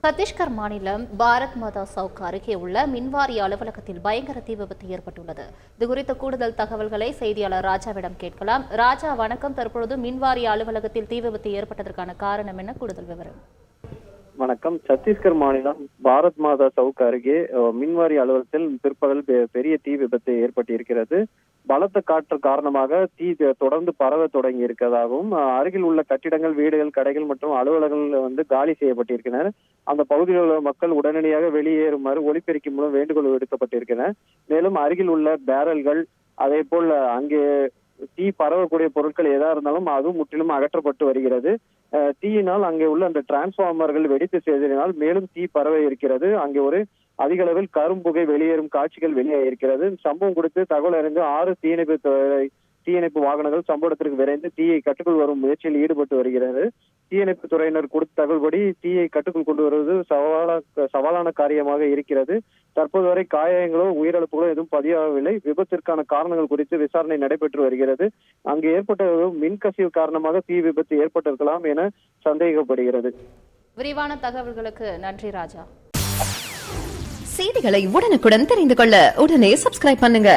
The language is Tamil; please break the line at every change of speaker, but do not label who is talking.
சத்தீஸ்கர் மாநிலம் பாரத் மாதா சவுக் அருகே உள்ள மின்வாரிய அலுவலகத்தில் பயங்கர தீ விபத்து ஏற்பட்டுள்ளது. இதுகுறித்த கூடுதல் தகவல்களை செய்தியாளர் ராஜாவிடம் கேட்கலாம். ராஜா, வணக்கம். தற்பொழுது மின்வாரிய அலுவலகத்தில் தீ விபத்து ஏற்பட்டதற்கான காரணம் என்ன? கூடுதல் விவரம்.
வணக்கம். சத்தீஸ்கர் மாநிலம் பாரத் மாதா சவுக் அருகே மின்வாரிய அலுவலகத்தில் பிற்பகல் பெரிய தீ விபத்து ஏற்பட்டிருக்கிறது. பலத்த காற்று காரணமாக தீ தொடர்ந்து பரவ தொடங்கி இருக்கிறதாகவும், அருகில் உள்ள கட்டிடங்கள், வீடுகள், கடைகள் மற்றும் அலுவலகங்கள் காலி செய்யப்பட்டிருக்கின்றன. அந்த பகுதியில் உள்ள மக்கள் உடனடியாக வெளியேறுமாறு ஒலிபெருக்கி மூலம் வேண்டுகோள் விடுக்கப்பட்டிருக்கின்றன. மேலும் அருகில் உள்ள பேரல்கள், அதே போல் அங்கே தீ பரவக்கூடிய பொருட்கள் எதா இருந்தாலும் அதுவும் முற்றிலும் அகற்றப்பட்டு வருகிறது. தீயினால் அங்கே உள்ள அந்த டிரான்ஸ்பார்மர்கள் வெடித்து செய்ததினால் மேலும் தீ பரவ இருக்கிறது. அங்கே ஒரு அதிக அளவில் கரும்புகை வெளியேறும் காட்சிகள் வெளியே இருக்கிறது. சம்பவம் குறித்து தகவல் அறிந்து 6 தீயணைப்பு வாகனங்கள் சம்பவத்திற்கு விரைந்து தீயை கட்டுக்குள் வரும் முயற்சியில் ஈடுபட்டு வருகிறது. தீயணைப்பு துறையினர் கொடுத்த தகவல்படி தீயை கட்டுக்குள் கொண்டு வருவது சவாலான காரியமாக இருக்கிறது. தற்போது வரை காயங்களோ உயிரிழப்புகளோ எதுவும் பதிவாகவில்லை. விபத்திற்கான காரணங்கள் குறித்து விசாரணை நடைபெற்று வருகிறது. அங்கு ஏற்பட்ட மின்கசிவு காரணமாக தீ விபத்து ஏற்பட்டிருக்கலாம் என சந்தேகப்படுகிறது.
விரிவான தகவல்களுக்கு நன்றி ராஜா.
செய்திகளை உடனுக்குடன் தெரிந்து கொள்ள உடனே சப்ஸ்கிரைப் பண்ணுங்க.